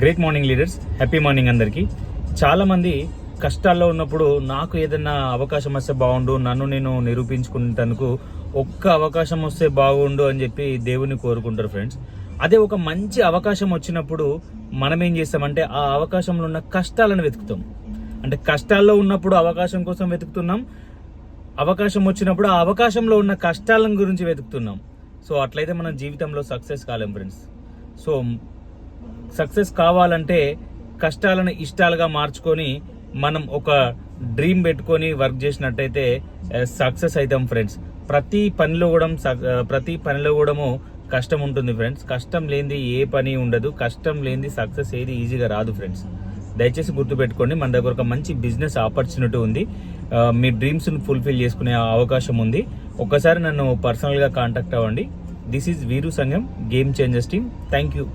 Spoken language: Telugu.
Great morning leaders, happy morning అందరికీ. చాలామంది కష్టాల్లో ఉన్నప్పుడు నాకు ఏదైనా అవకాశం వస్తే బాగుండు, నన్ను నేను నిరూపించుకునేందుకు ఒక్క అవకాశం వస్తే బాగుండు అని చెప్పి దేవుని కోరుకుంటారు ఫ్రెండ్స్. అదే ఒక మంచి అవకాశం వచ్చినప్పుడు మనం ఏం చేస్తామంటే ఆ అవకాశంలో ఉన్న కష్టాలను వెతుకుతాం. అంటే కష్టాల్లో ఉన్నప్పుడు అవకాశం కోసం వెతుకుతున్నాం, అవకాశం వచ్చినప్పుడు ఆ అవకాశంలో ఉన్న కష్టాలను గురించి వెతుకుతున్నాం. సో అట్లయితే మనం జీవితంలో సక్సెస్ కాలేం ఫ్రెండ్స్. సో సక్సెస్ కావాలంటే కష్టాలను ఇష్టాలుగా మార్చుకొని మనం ఒక డ్రీమ్ పెట్టుకొని వర్క్ చేసినట్టయితే సక్సెస్ అవుతాం ఫ్రెండ్స్. ప్రతి పనిలో కూడా కష్టం ఉంటుంది ఫ్రెండ్స్. కష్టం లేనిది ఏ పని ఉండదు, కష్టం లేనిది సక్సెస్ ఏది ఈజీగా రాదు ఫ్రెండ్స్. దయచేసి గుర్తుపెట్టుకోండి, మన దగ్గర ఒక మంచి బిజినెస్ ఆపర్చునిటీ ఉంది, మీ డ్రీమ్స్ని ఫుల్ఫిల్ చేసుకునే అవకాశం ఉంది. ఒక్కసారి నన్ను పర్సనల్గా కాంటాక్ట్ అవ్వండి. దిస్ ఈజ్ వీరు సంఘం, game changers team. Thank you.